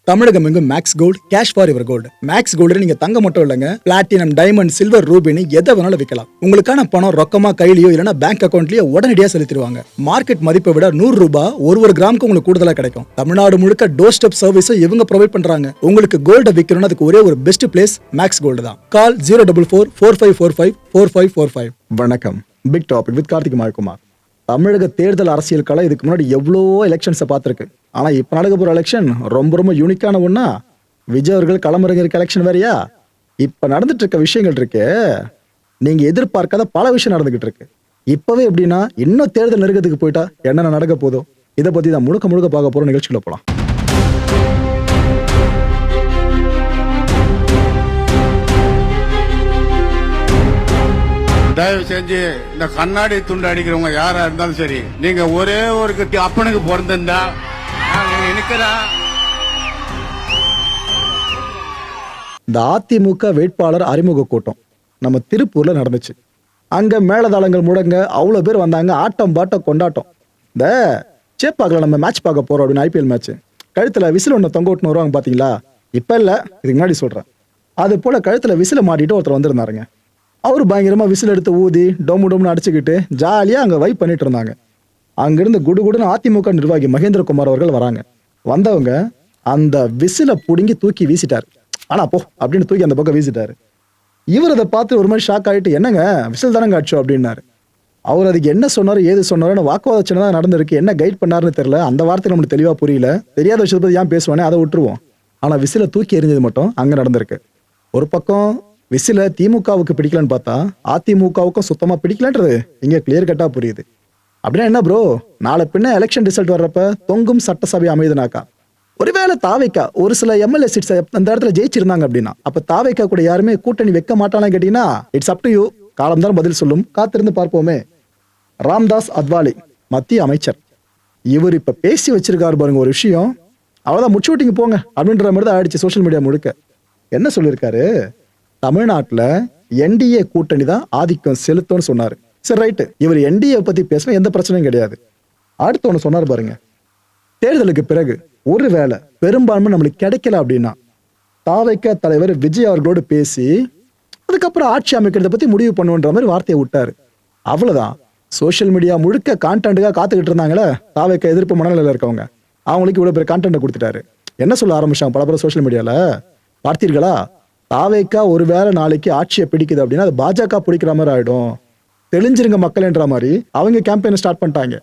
தமிழகம் எங்கும் max gold cash for your gold. Max gold நீங்க தங்க மட்டும் இல்லைங்க, பிளாட்டினம், டைமண்ட், சில்வர், ரூபினி எதை வேணாலும் விற்கலாம். உங்களுக்கான பணம் ரொக்கமா கையிலயோ இல்லைன்னா பேங்க் அக்கௌண்ட்லயோ உடனடியாக செலுத்திடுவாங்க. மார்க்கெட் மதிப்பை விட 100 ரூபாய் ஒரு கிராமுக்கு உங்களுக்கு கூடுதலா கிடைக்கும். தமிழ்நாடு முழுக்க டோர் ஸ்டெப் சர்வீஸும் இவங்க ப்ரொவைட் பண்றாங்க. உங்களுக்கு கோல்ட விற்கணும்னு அதுக்கு ஒரே ஒரு பெஸ்ட் பிளேஸ் மேக்ஸ் கோல்டு தான். கால் 04445454545. வணக்கம். Big topic with Karthik Mayakumar. தமிழக தேர்தல் அரசியல் கலை இதுக்கு முன்னாடி எவ்வளோ எலெக்ஷன்ஸை பார்த்துருக்கு. ஆனால் இப்போ நடக்க போகிற எலெக்ஷன் ரொம்ப யூனிக்கான ஒன்றா. விஜய் அவர்கள் களமிறங்கிருக்க எலெக்ஷன் வேறையா. இப்போ நடந்துட்டு இருக்க விஷயங்கள் இருக்கு, நீங்கள் எதிர்பார்க்காத பல விஷயம் நடந்துகிட்டு இருக்கு. இப்போவே எப்படின்னா இன்னும் தேர்தல் நெருக்கத்துக்கு போயிட்டா என்னென்ன நடக்க போதோ இதை பற்றி தான் முழுக்க பார்க்க போகிற நிகழ்ச்சிக்குள்ள போகலாம். தயவு செஞ்சு இந்த கண்ணாடி துண்டு அடிக்கிறவங்க யாரா இருந்தாலும் சரி, நீங்க ஒரே ஒரு அப்பனுக்கு பிறந்திருந்தா இந்த அதிமுக வேட்பாளர் அறிமுக கூட்டம் நம்ம திருப்பூர்ல நடந்துச்சு. அங்க மேலதாளங்கள் முடங்க அவ்வளோ பேர் வந்தாங்க. ஆட்டம் பாட்டம் கொண்டாட்டம். இந்த சேப்பாக்கில் நம்ம மேட்ச் பார்க்க போறோம் அப்படின்னு, ஐபிஎல் மேட்ச். கழுத்துல விசில் ஒன்று தொங்க விட்டுன்னு வருவாங்க பாத்தீங்களா? இப்ப இல்ல, இதுக்கு முன்னாடி சொல்றேன். அது போல கழுத்துல விசில மாட்டிட்டு ஒருத்தர் வந்திருந்தாருங்க. அவரு பயங்கரமா விசில் எடுத்து ஊதி டோம்னு அடிச்சுக்கிட்டு ஜாலியா அங்க வைப் பண்ணிட்டு இருந்தாங்க. அங்கிருந்து குடுகுடுன்னு அதிமுக நிர்வாகி மகேந்திரகுமார் அவர்கள் வராங்க. வந்தவங்க அந்த விசில புடுங்கி தூக்கி வீசிட்டாரு. ஆனா போ அப்படின்னு தூக்கி அந்த பக்கம் வீசிட்டாரு. இவர் அதை பார்த்து ஒரு மாதிரி ஷாக் ஆகிட்டு, என்னங்க விசில் தானங்க அடிச்சோம் அப்படின்னாரு. அவர் அதுக்கு என்ன சொன்னாரு ஏது சொன்னாரு வாக்குவாத சின்னதான் நடந்திருக்கு, என்ன கைட் பண்ணாருன்னு தெரியல. அந்த வார்த்தை நம்மளுக்கு தெளிவா புரியல. தெரியாத விஷயத்தை பத்தி ஏன் பேசுவானே, அதை விட்டுருவோம். ஆனா விசில தூக்கி எறிஞ்சது மட்டும் அங்க நடந்திருக்கு. ஒரு பக்கம் விசில திமுகவுக்கு பிடிக்கலன்னு பார்த்தா அதிமுகவுக்கும் சுத்தமா பிடிக்கலன்றது இங்க கிளியர் கட்டா புரியுது. அப்படின்னா என்ன ப்ரோ, நாளை பின்ன எலெக்ஷன் ரிசல்ட் வர்றப்ப தொங்கும் சட்டசபை அமைதுனாக்கா, ஒருவேளை தாவைக்கா ஒரு சில எம்எல்ஏ சீட்ஸ் அந்த இடத்துல ஜெயிச்சிருந்தாங்க அப்படின்னா அப்ப தாவைக்கா கூட யாருமே கூட்டணி வைக்க மாட்டானு கேட்டீங்கன்னா இட்ஸ் அப் டு யூ. காலம் தான் பதில் சொல்லும், காத்திருந்து பார்ப்போமே. ராம்தாஸ் அத்வாலே மத்திய அமைச்சர், இவர் இப்ப பேசி வச்சிருக்காரு பாருங்க ஒரு விஷயம், அவ்வளவுதான் முடிச்சு விட்டீங்க போங்க அப்படின்ற மாதிரி தான் ஆயிடுச்சு சோசியல் மீடியா முழுக்க. என்ன சொல்லியிருக்காரு, தமிழ்நாட்டுல என்டிஏ கூட்டணி தான் ஆதிக்கம் செலுத்தும்னு சொன்னாரு. சரி ரைட்டு, இவர் என்டிஏ பத்தி பேசணும், எந்த பிரச்சனையும் கிடையாது. அடுத்து ஒண்ணு சொன்னார் பாருங்க, தேர்தலுக்கு பிறகு ஒருவேளை பெரும்பான்மை நம்மளுக்கு கிடைக்கல அப்படின்னா தாவைக்க தலைவர் விஜய் அவர்களோடு பேசி அதுக்கப்புறம் ஆட்சி அமைக்கிறத பத்தி முடிவு பண்ணுன்ற மாதிரி வார்த்தையை விட்டாரு. அவ்வளவுதான். சோசியல் மீடியா முழுக்க கான்டென்ட்டுக்காக காத்துக்கிட்டு இருந்தாங்களே தாவைக்க எதிர்ப்பு மனநிலையில இருக்கவங்க, அவங்களுக்கு இவ்வளவு பேர் கான்டென்ட் கொடுத்துட்டாரு. என்ன சொல்ல ஆரம்பிச்சாங்க பல பேர் சோசியல் மீடியால பார்த்தீர்களா, தாவேக்கா ஒருவேளை நாளைக்கு ஆட்சியை பிடிக்குது அப்படின்னா அது பாஜக பிடிக்கிற மாதிரி ஆயிடும், தெளிஞ்சிருங்க மக்கள் என்ற மாதிரி அவங்க கேம்பெயினை ஸ்டார்ட் பண்ணிட்டாங்க.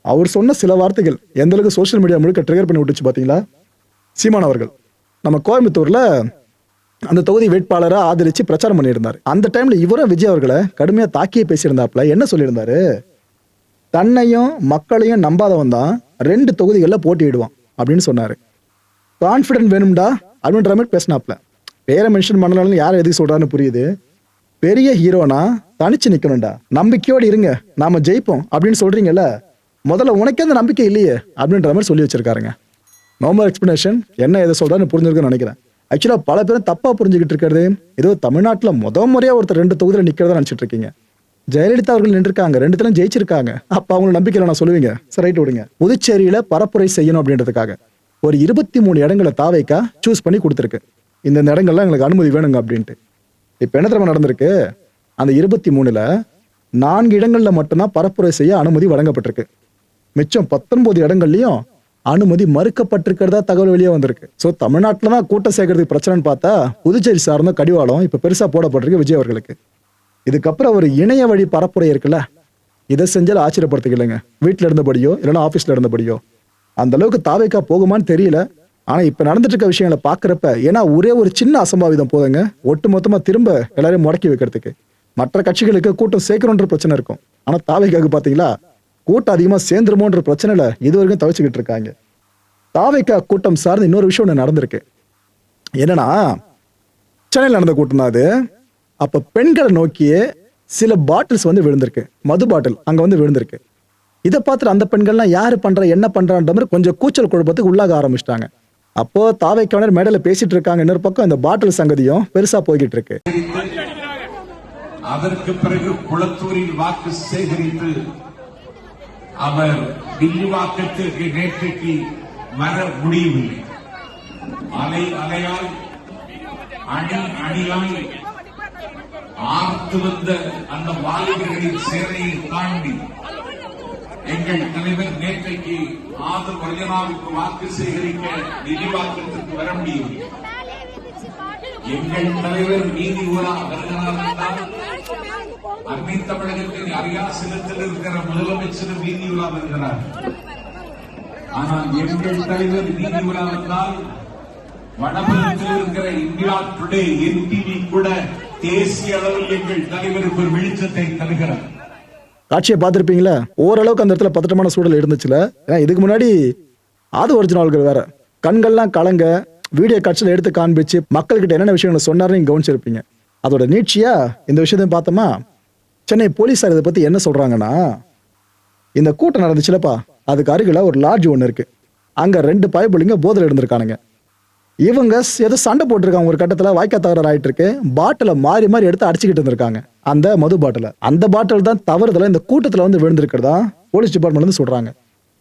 அவர் சொன்ன சில வார்த்தைகள் எந்த அளவுக்கு சோசியல் மீடியா முழுக்க ட்ரிகர் பண்ணி விட்டுச்சு பாத்தீங்களா. சீமான் அவர்கள் நம்ம கோயம்புத்தூர்ல அந்த தொகுதி வேட்பாளரை ஆதரிச்சு பிரச்சாரம் பண்ணியிருந்தார். அந்த டைம்ல இவரும் விஜய் அவர்களை கடுமையா தாக்கியே பேசியிருந்தாப்புல. என்ன சொல்லியிருந்தாரு, தன்னையும் மக்களையும் நம்பாதவன் தான் 2 தொகுதிகளில் போட்டியிடுவான் அப்படின்னு சொன்னாரு. கான்பிடன்ட் வேணும்டா அப்படின்ற மாதிரி பேசினாப்ல. பேரை மென்ஷன் பண்ணலாம்னு யார் எதுக்கு சொல்றான்னு புரியுது. பெரிய ஹீரோனா தனிச்சு நிக்கணும்டா, நம்பிக்கையோடு இருங்க, நாம ஜெயிப்போம் அப்படின்னு சொல்றீங்கல்ல, முதல்ல உனக்கே அந்த நம்பிக்கை இல்லையே அப்படின்ற மாதிரி சொல்லி வச்சிருக்காருங்க. நார்மல் எக்ஸ்பிளனேஷன் என்ன எதை சொல்றான்னு புரிஞ்சிருக்குன்னு நினைக்கிறேன். ஆக்சுவலா பல பேரும் தப்பா புரிஞ்சுக்கிட்டு இருக்கிறது, ஏதோ தமிழ்நாட்டுல முறையா ஒருத்தர் 2 தொகுதியில நிக்கிறதா நினைச்சிட்டு இருக்கீங்க. ஜெயலலிதா அவர்கள் நின்றுருக்காங்க, 2 ஜெயிச்சிருக்காங்க. அப்ப அவங்களுக்கு நம்பிக்கையில நான் சொல்லுவீங்க, சரி ரைட் விடுங்க. புதுச்சேரியில பரப்புரை செய்யணும் அப்படின்றதுக்காக ஒரு 23 இடங்களை தாவைக்கா சூஸ் பண்ணி கொடுத்துருக்கு. இந்த இடங்கள்லாம் எங்களுக்கு அனுமதி வேணுங்க அப்படின்ட்டு. இப்ப என்ன தெரியுமா நடந்திருக்கு, அந்த 23ல 4 இடங்கள்ல மட்டும்தான் பரப்புரை செய்ய அனுமதி வழங்கப்பட்டிருக்கு. மிச்சம் 19 இடங்கள்லயும் அனுமதி மறுக்கப்பட்டிருக்கிறதா தகவல் வெளியே வந்திருக்கு. சோ தமிழ்நாட்டுலதான் கூட்டம் சேர்க்கறதுக்கு பிரச்சனைன்னு பார்த்தா புதுச்சேரி சார்ந்த கடிவாளம் இப்ப பெருசா போடப்பட்டிருக்கு விஜய் அவர்களுக்கு. இதுக்கப்புறம் ஒரு இணைய வழி பரப்புரை இருக்குல்ல, இதை செஞ்சாலும் ஆச்சரியப்படுத்திக்கலைங்க. வீட்டுல இருந்தபடியோ இல்லைன்னா ஆபீஸ்ல இருந்தபடியோ அந்த அளவுக்கு தாவைக்கா போகுமான்னு தெரியல. ஆனா இப்ப நடந்துட்டு இருக்க விஷயங்களை பாக்குறப்ப, ஏன்னா ஒரே ஒரு சின்ன அசம்பாவிதம் போதுங்க ஒட்டு மொத்தமா திரும்ப எல்லாரையும் முடக்கி வைக்கிறதுக்கு. மற்ற கட்சிகளுக்கு கூட்டம் சேர்க்கணுன்ற பிரச்சனை இருக்கும், ஆனா தாவைக்காக்கு பாத்தீங்களா கூட்டம் அதிகமா சேர்ந்துருமோன்ற பிரச்சனைல இது வரைக்கும் தவிச்சுக்கிட்டு இருக்காங்க. தாவைக்கா கூட்டம் சார்ந்து இன்னொரு விஷயம் ஒண்ணு நடந்திருக்கு. என்னன்னா சென்னையில் நடந்த கூட்டம் தான் அது. அப்ப பெண்களை நோக்கியே சில பாட்டில்ஸ் வந்து விழுந்திருக்கு, மது பாட்டில் அங்க வந்து விழுந்திருக்கு. இதை பார்த்துட்டு அந்த பெண்கள்லாம் யாரு பண்ற என்ன பண்றான்ற மாதிரி கொஞ்சம் கூச்சல் குழப்பத்துக்கு உள்ளாக ஆரம்பிச்சிட்டாங்க. அப்போ தாவைக்கானர் மேடையில பேசிட்டு இருக்காங்க, இன்னொரு பக்கம் இந்த பாட்டில் சங்கதியும் பெருசா போய்கிட்டு இருக்கு. அதற்கு பிறகு குளத்தூரில் வாக்கு சேகரித்து அவர் வில்லிவாக்கத்திற்கு நேற்றைக்கு வர முடியவில்லை. அலை அலையாய் அணி அணியாய் ஆர்த்து வந்த அந்த வாலிபர்களின் சேனையை தாண்டி எங்கள் தலைவர் நேற்றைக்கு ஆதர் வர்ஜனாவுக்கு வாக்கு சேகரிக்க நிதி வாக்கத்திற்கு வர முடியும். எங்கள் தலைவர் நீதி உலா வருகிறார் என்றால் அன்னை தமிழகத்தின் அரியாசனத்தில் இருக்கிற முதலமைச்சர் நீதி உலா வருகிறார். ஆனால் எங்கள் தலைவர் நீதி உலா வந்தால் வடபுலத்தில் இருக்கிற இந்தியா டுடே NTV கூட தேசிய அளவில் எங்கள் தலைவருக்கு ஒரு வெளிச்சத்தை தருகிறார். காட்சியை பார்த்துருப்பீங்களா? ஓரளவுக்கு அந்த இடத்துல பதட்டமான சூழல் இருந்துச்சுல. ஏன்னா இதுக்கு முன்னாடி ஒரிஜினல்கள் வேற, கண்கள்லாம் கலங்க வீடியோ காட்சியில் எடுத்து காண்பிச்சு மக்கள்கிட்ட என்னென்ன விஷயங்களை சொன்னார்னு நீங்க கவனிச்சிருப்பீங்க. அதோட நீட்சியா இந்த விஷயத்தையும் பார்த்தோமா, சென்னை போலீஸார் இதை பத்தி என்ன சொல்றாங்கன்னா, இந்த கூட்டம் நடந்துச்சுலப்பா, அதுக்கு அருகில ஒரு லாட்ஜ் ஒன்று இருக்கு. அங்க 2 பயபுள்ளிங்க போதையில் இருந்திருக்கானுங்க. இவங்க ஏதோ சண்டை போட்டிருக்காங்க. ஒரு கட்டத்தில் வாய்க்கா தகராறு ஆயிட்டு இருக்கு. பாட்டில மாறி மாறி எடுத்து அடிச்சுக்கிட்டு இருந்திருக்காங்க. அந்த மது பாட்டில, அந்த பாட்டில் தான் தவறுதல இந்த கூட்டத்தில் வந்து விழுந்திருக்கிறதா போலீஸ் டிபார்ட்மெண்ட் வந்து சொல்றாங்க.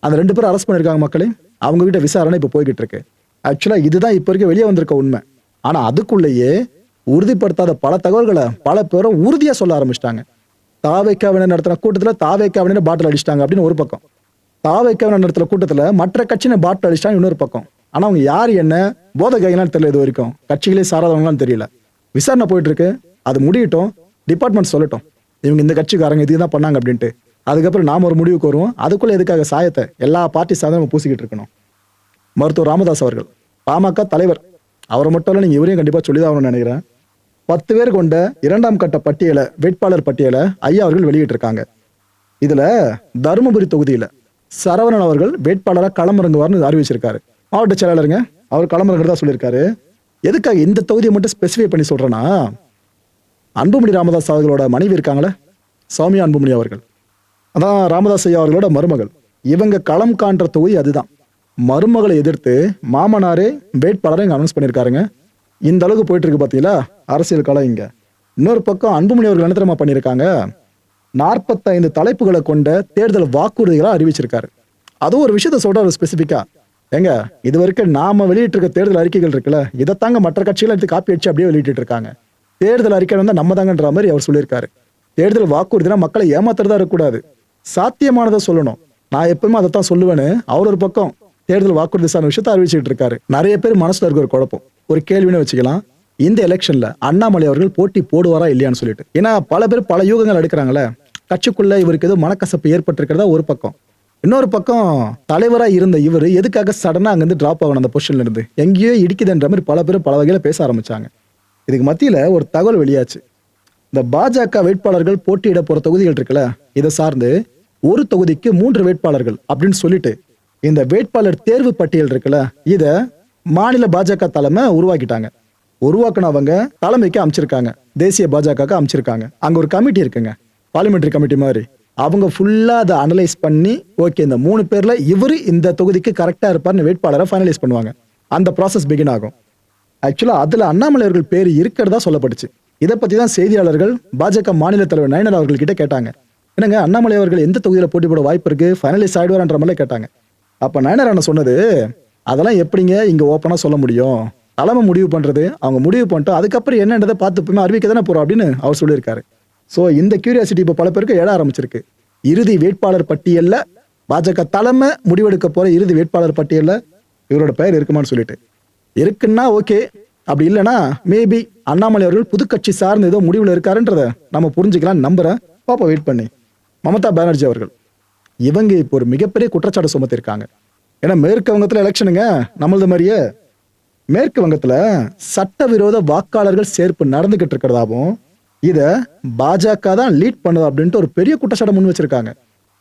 அந்த 2 பேரும் அரெஸ்ட் பண்ணிருக்காங்க. மக்களே, அவங்க கிட்ட விசாரணை இப்போ போய்கிட்டு இருக்கு. ஆக்சுவலா இதுதான் இப்போ வரைக்கும் வெளியே வந்திருக்க உண்மை. ஆனா அதுக்குள்ளேயே உறுதிப்படுத்தாத பல தகவல்களை பல பேரும் உறுதியா சொல்ல ஆரம்பிச்சிட்டாங்க. தாவேக்காவினர் நடத்தின கூட்டத்தில் தாவேக்காவினர் பாட்டில் அடிச்சிட்டாங்க அப்படின்னு ஒரு பக்கம், தாவேக்காவினர் நடத்தின கூட்டத்தில் மற்ற கட்சியின பாட்டில் அடிச்சிட்டாங்க இன்னொரு பக்கம். ஆனா அவங்க யார் என்ன போதை கைகளான்னு தெரியல. இது வரைக்கும் கட்சிகளே சாராதவங்களான்னு தெரியல. விசாரணை போயிட்டு இருக்கு. அது முடியட்டும், டிபார்ட்மெண்ட் சொல்லட்டும் இவங்க இந்த கட்சிக்காரங்க இதுதான் பண்ணாங்க அப்படின்ட்டு. அதுக்கப்புறம் நாம ஒரு முடிவுக்கு வருவோம். அதுக்குள்ள எதுக்காக சாயத்தை எல்லா பார்ட்டி சாதனமும் பூசிக்கிட்டு இருக்கணும். மருத்துவர் ராமதாஸ் அவர்கள் பாமக தலைவர், அவரை மட்டும் இல்ல, நீங்க இவரையும் கண்டிப்பா சொல்லிதான் நினைக்கிறேன். 10 பேர் கொண்ட 2ஆம் கட்ட பட்டியலை, வேட்பாளர் பட்டியலை ஐயா அவர்கள் வெளியிட்டிருக்காங்க. இதுல தருமபுரி தொகுதியில சரவணன் அவர்கள் வேட்பாளராக களமிறங்குவார்னு அறிவிச்சிருக்காரு. மாவட்ட செயலாளருங்க, அவர் களமிறங்குறதா சொல்லியிருக்காரு. எதுக்காக இந்த தொகுதியை மட்டும் ஸ்பெசிஃபை பண்ணி சொல்றேன்னா, அன்புமணி ராமதாஸ் அவர்களோட மனைவி இருக்காங்களே, சௌமியா அன்புமணி அவர்கள், அதான் ராமதாஸ் ஐயா அவர்களோட மருமகள். இவங்க களம் காண்ற தொகுதி அதுதான். மருமகளை எதிர்த்து மாமனாரே வேட்பாளரை இங்க அனௌன்ஸ் பண்ணியிருக்காருங்க. இந்த அளவுக்கு போயிட்டு இருக்கு பாத்தீங்களா அரசியல் களம் இங்க. இன்னொரு பக்கம் அன்புமணி அவர்கள் என்ன தெரியுமா பண்ணியிருக்காங்க, 45 தலைப்புகளை கொண்ட தேர்தல் வாக்குறுதிகளை அறிவிச்சிருக்காரு. அதுவும் ஒரு விஷயத்த சொல்றாரு ஸ்பெசிபிக்கா. ஏங்க, இது வரைக்கும் நாம வெளியிட்டு இருக்க தேர்தல் அறிக்கைகள் இருக்குல்ல, இதைத்தாங்க மற்ற கட்சிகள் எடுத்து காப்பி அடிச்சு அப்படியே வெளியிட்டு இருக்காங்க. தேர்தல் அறிக்கை வந்து நம்ம தாங்கன்ற மாதிரி அவர் சொல்லியிருக்காரு. தேர்தல் வாக்குறுதினா மக்களை ஏமாத்துறதா இருக்கக்கூடாது, சாத்தியமானதை சொல்லணும். நான் எப்பவுமே அதைத்தான் சொல்லுவேன்னு அவர் ஒரு பக்கம் தேர்தல் வாக்குறுதி சார்ந்த விஷயத்த அறிவிச்சுட்டு இருக்காரு. நிறைய பேர் மனசுல இருக்க ஒரு குழப்பம், ஒரு கேள்வின்னு வச்சுக்கலாம், இந்த எலெக்ஷன்ல அண்ணாமலை அவர்கள் போட்டி போடுவாரா இல்லையான்னு சொல்லிட்டு. ஏன்னா பல பேர் பல யூகங்கள் எடுக்கிறாங்களே, கட்சிக்குள்ள இவருக்கு ஏதோ மனக்கசப்பு ஏற்பட்டிருக்கிறதா ஒரு பக்கம். இன்னொரு பக்கம் தலைவரா இருந்த இவர் எதுக்காக சடனா அங்கிருந்து டிராப் ஆகணும் அந்த பொசிஷன்ல இருந்து, எங்கேயோ இடிக்குதுன்ற மாதிரி பல பேர் பல வகையில பேச ஆரம்பிச்சாங்க. இதுக்கு மத்தியில ஒரு தகவல் வெளியாச்சு. இந்த பாஜக வேட்பாளர்கள் போட்டியிட போற தொகுதிகள் இருக்குல்ல, இதை சார்ந்து ஒரு தொகுதிக்கு 3 வேட்பாளர்கள் அப்படின்னு சொல்லிட்டு இந்த வேட்பாளர் தேர்வு பட்டியல் இருக்குல்ல, இத மாநில பாஜக தலைமை உருவாக்கிட்டாங்க. உருவாக்குனவங்க தலைமைக்கு அமைச்சிருக்காங்க, தேசிய பாஜக அமைச்சிருக்காங்க. அங்க ஒரு கமிட்டி இருக்குங்க, பார்லிமெண்டரி கமிட்டி மாதிரி. அவங்க ஃபுல்லா அதை அனலைஸ் பண்ணி, ஓகே இந்த 3 பேர்ல இவரு இந்த தொகுதிக்கு கரெக்டா இருப்பார்னு வேட்பாளரை ஃபைனலைஸ் பண்ணுவாங்க. அந்த ப்ராசஸ் பிகின் ஆகும். ஆக்சுவலா அதுல அண்ணாமலை அவர்கள் பேர் இருக்கிறதா சொல்லப்பட்டுச்சு. இதை பத்தி தான் செய்தியாளர்கள் பாஜக மாநில தலைவர் நயனார் அவர்கள் கிட்ட கேட்டாங்க. என்னங்க, அண்ணாமலை அவர்கள் எந்த தொகுதியில போட்டி போட வாய்ப்பு இருக்கு, ஃபைனலைஸ் ஆயிடுவார்ன்ற மாதிரி கேட்டாங்க. அப்ப நயனார் என்ன சொன்னது, அதெல்லாம் எப்படிங்க இங்க ஓப்பனா சொல்ல முடியும், தலைமை முடிவு பண்றது, அவங்க முடிவு பண்ணிட்டு அதுக்கப்புறம் என்னன்றதை பார்த்து அறிவிக்க தானே போறோம் அப்படின்னு அவர் சொல்லியிருக்காரு. சோ இந்த கியூரியாசிட்டி இப்ப பல பேருக்கு எழ ஆரம்பிச்சிருக்கு. இறுதி வேட்பாளர் பட்டியல்ல பாஜக தலைமை முடிவெடுக்க போற இறுதி வேட்பாளர் பட்டியல்ல இவரோட பெயர் இருக்குமான்னு சொல்லிட்டு. இருக்குன்னா ஓகே, அப்படி இல்லைன்னா மேபி அண்ணாமலை அவர்கள் புதுக்கட்சி சார்ந்து ஏதோ முடிவுல இருக்காருன்றத நம்ம புரிஞ்சுக்கலாம் நம்புறேன். பாப்பா வெயிட் பண்ணி. மமதா பானர்ஜி அவர்கள், இவங்க இப்போ ஒரு மிகப்பெரிய குற்றச்சாட்டு சுமத்திருக்காங்க. ஏன்னா மேற்கு வங்கத்துல எலெக்ஷனுங்க நம்மளது மாதிரியே மேற்கு வங்கத்துல சட்டவிரோத வாக்காளர்கள் சேர்ப்பு நடந்துகிட்டு இருக்கிறதாவும், இத பாஜக தான் லீட் பண்ணுது அப்படின்ட்டு ஒரு பெரிய குற்றச்சாட்டு முன் வச்சிருக்காங்க.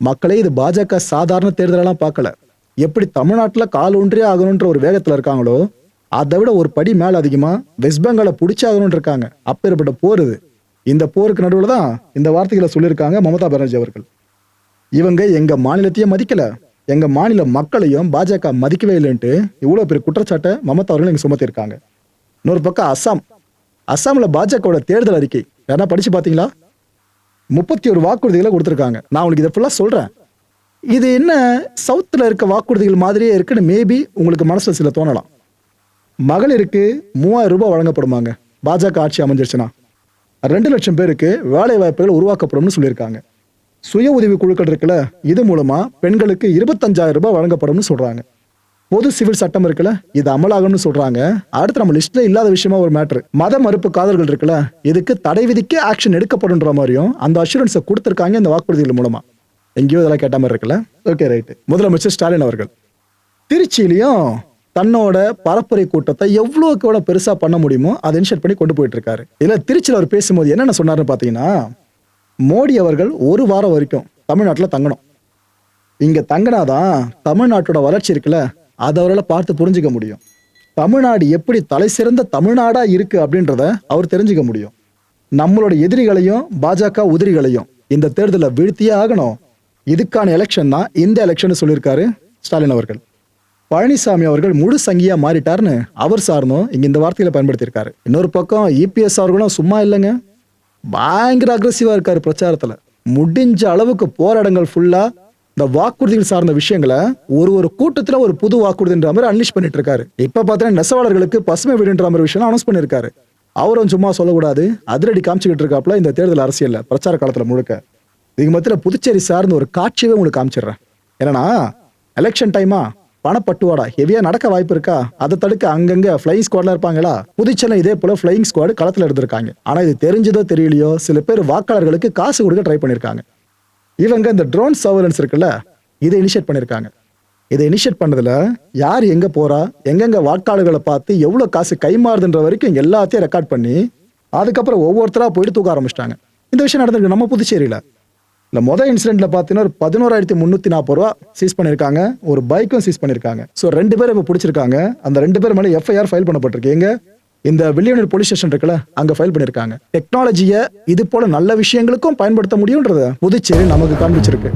மக்களே, இது பாஜக சாதாரண தேர்தலெல்லாம் பார்க்கல. எப்படி தமிழ்நாட்டுல கால் ஒன்றியே ஆகணும்ன்ற ஒரு வேகத்துல இருக்காங்களோ, அதை விட ஒரு படி மேல அதிகமா வெஸ்ட் பெங்காலை பிடிச்சாகணும்னு இருக்காங்க. அப்பேற்பட்ட போர் இது. இந்த போருக்கு நடுவில் தான் இந்த வார்த்தைகளை சொல்லியிருக்காங்க மமதா பானர்ஜி அவர்கள். இவங்க எங்க மாநிலத்தையும் மதிக்கல, எங்க மாநில மக்களையும் பாஜக மதிக்கவே இல்லைன்ட்டு இவ்வளவு பெரிய குற்றச்சாட்டை மமதா அவர்கள் இங்க சுமத்திருக்காங்க. இன்னொரு பக்கம் அஸ்ஸாம்ல பாஜகவோட தேர்தல் அறிக்கை யாரா படிச்சு பாத்தீங்களா? 31 வாக்குறுதிகளை கொடுத்திருக்காங்க. நான் உங்களுக்கு இதை ஃபுல்லா சொல்றேன். இது என்ன சவுத்துல இருக்க வாக்குறுதிகள் மாதிரியே இருக்குன்னு மேபி உங்களுக்கு மனசுல சில தோணலாம். மகளிருக்கு 3000 ரூபாய் வழங்கப்படுமாங்க பாஜக ஆட்சி அமைஞ்சிருச்சுன்னா. 2 லட்சம் பேருக்கு வேலை வாய்ப்புகள் உருவாக்கப்படும்னு சொல்லியிருக்காங்க. சுய உதவி குழுக்கள் இருக்குல்ல, இது மூலமா பெண்களுக்கு 25,000 ரூபாய் வழங்கப்படும்னு சொல்றாங்க. பொது சிவில் சட்டம் இருக்குல்ல, இது அமலாகும்னு சொல்றாங்க. அடுத்து நம்ம லிஸ்ட்ல இல்லாத விஷயமா ஒரு மேட்ரு, மத மறுப்பு காதல்கள் இருக்குல்ல, இதுக்கு தடை விதிக்க ஆக்ஷன் எடுக்கப்படும்ன்ற மாதிரியும் அந்த அஷூரன்ஸை கொடுத்திருக்காங்க இந்த வாக்குறுதிகள் மூலமா. எங்கேயோ இதெல்லாம் கேட்ட மாதிரி இருக்குல்ல. Okay right. முதலமைச்சர் ஸ்டாலின் அவர்கள் திருச்சியிலையும் தன்னோட பரப்புரை கூட்டத்தை எவ்வளோக்கு எவ்வளோ பெருசா பண்ண முடியுமோ அதை இனிஷியேட் பண்ணி கொண்டு போயிட்டு இருக்காரு. இதுல திருச்சியில் அவர் பேசும்போது என்னென்ன சொன்னாருன்னு பாத்தீங்கன்னா, மோடி அவர்கள் 1 வாரம் வரைக்கும் தமிழ்நாட்டில் தங்கணும். இங்க தங்கினாதான் தமிழ்நாட்டோட வளர்ச்சி இருக்குல்ல, அதை அவரால் பார்த்து புரிஞ்சுக்க முடியும். தமிழ்நாடு எப்படி தலை சிறந்த தமிழ்நாடா இருக்கு அப்படின்றத அவர் தெரிஞ்சுக்க முடியும். நம்மளோட எதிரிகளையும் பாஜக உதிரிகளையும் இந்த தேர்தலில் வீழ்த்தியே ஆகணும். இதுக்கான எலெக்ஷன் தான் இந்த எலெக்ஷன் சொல்லியிருக்காரு ஸ்டாலின் அவர்கள். பழனிசாமி அவர்கள் முழு சங்கியா மாறிட்டார்னு அவர் சார்ந்தும் இங்க இந்த வார்த்தையில பயன்படுத்தியிருக்காரு. இன்னொரு பக்கம் இபிஎஸ் அவர்களும் சும்மா இல்லைங்க, பயங்கர அக்ரெசிவா இருக்காரு பிரச்சாரத்துல. முடிஞ்ச அளவுக்கு போராட்டங்கள் ஃபுல்லா இந்த வாக்குறுதிகள் சார்ந்த விஷயங்களை ஒரு கூட்டத்துல ஒரு புது வாக்குறுதின்ற மாதிரி அன்லிஷ் பண்ணிட்டு இருக்காரு. இப்ப பார்த்தீங்கன்னா நெசவாளர்களுக்கு பசுமை வீடுன்ற மாதிரி விஷயம் அனௌன்ஸ் பண்ணிருக்காரு. அவரும் சும்மா சொல்லக்கூடாது, அதிரடி காமிச்சுக்கிட்டு இருக்காப்புல இந்த தேர்தல் அரசியல்ல பிரச்சார காலத்துல முழுக்க. இதுக்கு மத்தியில புதுச்சேரி சார்ந்த ஒரு காட்சியவே உங்களுக்கு காமிச்சிடுறேன். ஏன்னா எலெக்ஷன் டைமா பணப்பட்டுவாடா ஹெவியா நடக்க வாய்ப்பு இருக்கா, அதை தடுக்க அங்கங்க ஃபிளைங் ஸ்குவாட்ல இருப்பாங்களா. புதுச்சேரியில் இதே போல ஃபிளைங் ஸ்குவாட் களத்துல இருந்திருக்காங்க. ஆனா இது தெரிஞ்சதோ தெரியலையோ சில பேர் வாக்காளர்களுக்கு காசு கொடுக்க ட்ரை பண்ணிருக்காங்க. இவங்க இந்த ட்ரோன் சர்வேலன்ஸ் இருக்குல்ல, இதை இனிஷியேட் பண்ணிருக்காங்க. இதை இனிஷியேட் பண்ணதுல யார் எங்க போறா, எங்கெங்க வாக்காளர்களை பார்த்து எவ்வளவு காசு கைமாறுதுன்ற வரைக்கும் எல்லாத்தையும் ரெக்கார்ட் பண்ணி அதுக்கப்புறம் ஒவ்வொருத்தரா போயிட்டு தூக்க ஆரம்பிச்சிட்டாங்க. இந்த விஷயம் நடந்திருக்கு நம்ம புதுச்சேரியில. இல்ல மொதல் இன்சிடென்ட்ல பாத்தீங்கன்னா 11,340 ரூபா சீஸ் பண்ணிருக்காங்க, ஒரு பைக்கும் சீஸ் பண்ணிருக்காங்க. சோ 2 பேர் இப்ப பிடிச்சிருக்காங்க. அந்த 2 பேர் மேல எஃப்ஐஆர் ஃபைல் பண்ணப்பட்டிருக்கு. எங்க இந்த வில்லியனூர் போலீஸ் ஸ்டேஷன் இருக்குல்ல, அங்க ஃபைல் பண்ணிருக்காங்க. டெக்னாலஜியை இது போல நல்ல விஷயங்களுக்கும் பயன்படுத்த முடியும்ன்றத புதுச்சேரி நமக்கு காண்பிச்சிருக்கு.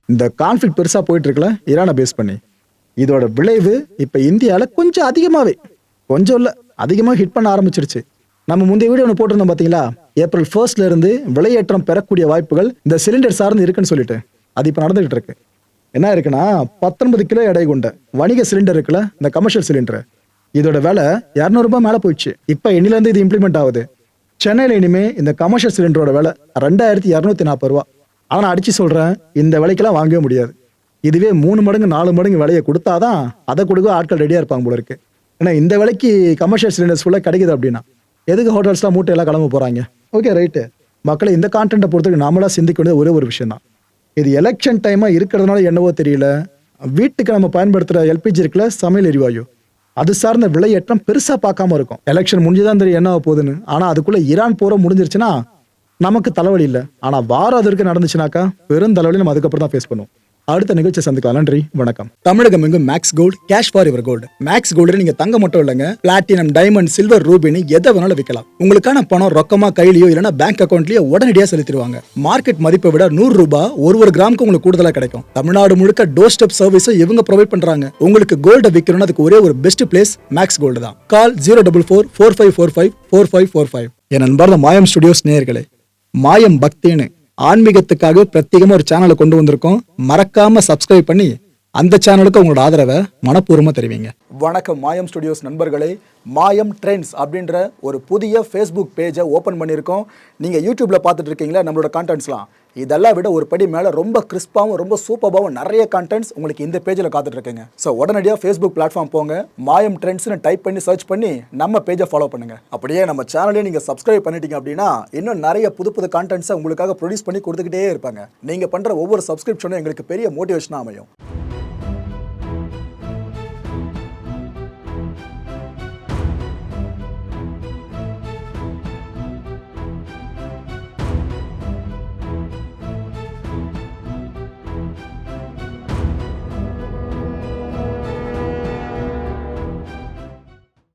இந்த கான்ஃபிளிக்ட் பெருசா போயிட்டு இருக்குல்ல ஈரானை பேஸ் பண்ணி, இதோட விளைவு இப்ப இந்தியால கொஞ்சம் அதிகமாவே, கொஞ்சம் இல்ல அதிகமாக ஹிட் பண்ண ஆரம்பிச்சிருச்சு. நம்ம முந்தைய வீடியோ ஒன்று போட்டிருந்தோம் பாத்தீங்களா, ஏப்ரல் 1 இருந்து விலையேற்றம் பெறக்கூடிய வாய்ப்புகள் இந்த சிலிண்டர் சார்ந்து இருக்குன்னு சொல்லிட்டு அது இப்ப நடந்துகிட்டு இருக்கு. என்ன இருக்குன்னா 19 கிலோ எடை கொண்ட வணிக சிலிண்டர் இருக்குல்ல, இந்த கமர்ஷியல் சிலிண்டர், இதோட விலை 200 ரூபாய் மேல போயிடுச்சு. இப்ப இன்னில இருந்து இது இம்ப்ளிமெண்ட் ஆகுது. சென்னையில இனிமே இந்த கமர்ஷியல் சிலிண்டரோட விலை 2240 ரூபாய். ஆனா அடிச்சு சொல்றேன், இந்த விலைக்கெல்லாம் வாங்கவே முடியாது. இதுவே 3 மடங்கு 4 மடங்கு விலையை கொடுத்தாதான் அதை கொடுக்க ஆட்கள் ரெடியா இருப்பாங்க போல இருக்கு. ஏன்னா இந்த விலைக்கு கமர்ஷியல் சிலிண்டர்ஸ் ஃபுல்லா கிடைக்குது அப்படின்னா எதுக்கு ஹோட்டல்ஸ்லாம் மூட்டை எல்லாம் கிளம்ப போறாங்க? Okay right. மக்களை இந்த கான்டென்ட்டை பொறுத்தவரைக்கும் நாமளா சிந்திக்க வேண்டிய ஒரே ஒரு விஷயம் தான். இது எலெக்ஷன் டைமா இருக்கிறதுனால என்னவோ தெரியல, வீட்டுக்கு நம்ம பயன்படுத்துற எல்பிஜி இருக்குல்ல, சமையல் எரிவாயு, அது சார்ந்த விலையேற்றம் பெருசா பார்க்காம இருக்கும். எலெக்ஷன் முடிஞ்சுதான் தெரியும் என்ன ஆக போகுதுன்னு. ஆனா அதுக்குள்ள ஈரான் போற முடிஞ்சிருச்சுன்னா நமக்கு தலைவலி இல்ல. ஆனா வாரம் அதற்கு நடந்துச்சுனாக்கா பெரும் தலைவலி நம்ம அதுக்கப்புறம் தான் ஃபேஸ் பண்ணுவோம். அடுத்த நிகழ்ச்சி சந்திக்கலாம். நன்றி, வணக்கம். தமிழகம் எங்கும் max gold, cash for your gold. Max gold நீங்க தங்க மட்டும் இல்லைங்க, பிளாட்டினம், டைமண்ட், சில்வர், ரூபினி எதை வேணாலும் விற்கலாம். உங்களுக்கான பணம் ரொக்கமா கையிலயோ இல்லைன்னா பேங்க் அக்கௌண்ட்லயோ உடனடியாக செலுத்திடுவாங்க. மார்க்கெட் மதிப்பை விட 100 ரூபாய் ஒரு கிராமுக்கு உங்களுக்கு கூடுதலா கிடைக்கும். தமிழ்நாடு முழுக்க டோர் ஸ்டெப் சர்வீஸும் இவங்க ப்ரொவைட் பண்றாங்க. உங்களுக்கு கோல்ட விற்கணும்னு அதுக்கு ஒரே ஒரு பெஸ்ட் பிளேஸ் மேக்ஸ் கோல்டு தான். கால் 04445454545. என் அன்பார்ந்த மாயம் ஸ்டுடியோஸ் நேயர்களே, மாயம் பக்தின்னு ஆன்மீகத்துக்காக பிரத்யேகமா ஒரு சேனலை கொண்டு வந்திருக்கோம். மறக்காம சப்ஸ்கிரைப் பண்ணி அந்த சேனலுக்கு உங்களோட ஆதரவை மனப்பூர்வமா தெரிவிங்க. வணக்கம் மாயம் ஸ்டுடியோஸ் நண்பர்களே. மாயம் ட்ரெண்ட்ஸ் அப்படின்ற ஒரு புதிய ஃபேஸ்புக் பேஜை ஓப்பன் பண்ணியிருக்கோம். நீங்கள் யூடியூப்ல பார்த்துட்டு இருக்கீங்களா நம்மளோட கான்டென்ட்ஸ்லாம். இதெல்லாம் விட ஒரு படி மேலே ரொம்ப கிறிஸ்பாகவும் ரொம்ப சூப்பராகவும் நிறைய கான்டென்ட்ஸ் உங்களுக்கு இந்த பேஜில் காத்துட்டு இருக்குங்க. ஸோ உடனடியாக ஃபேஸ்புக் பிளாட்ஃபார்ம் போங்க, மாயம் ட்ரெண்ட்ஸ்னு டைப் பண்ணி சர்ச் பண்ணி நம்ம பேஜை ஃபாலோ பண்ணுங்க. அப்படியே நம்ம சேனலையும் நீங்கள் சப்ஸ்கிரைப் பண்ணிட்டீங்க அப்படின்னா இன்னும் நிறைய புது கான்டென்ட்ஸை உங்களுக்காக ப்ரொடியூஸ் பண்ணி கொடுத்துக்கிட்டே இருப்பாங்க. நீங்கள் பண்ணுற ஒவ்வொரு சப்ஸ்கிரிப்ஷனும் எங்களுக்கு பெரிய மோட்டிவேஷனாக அமையும்.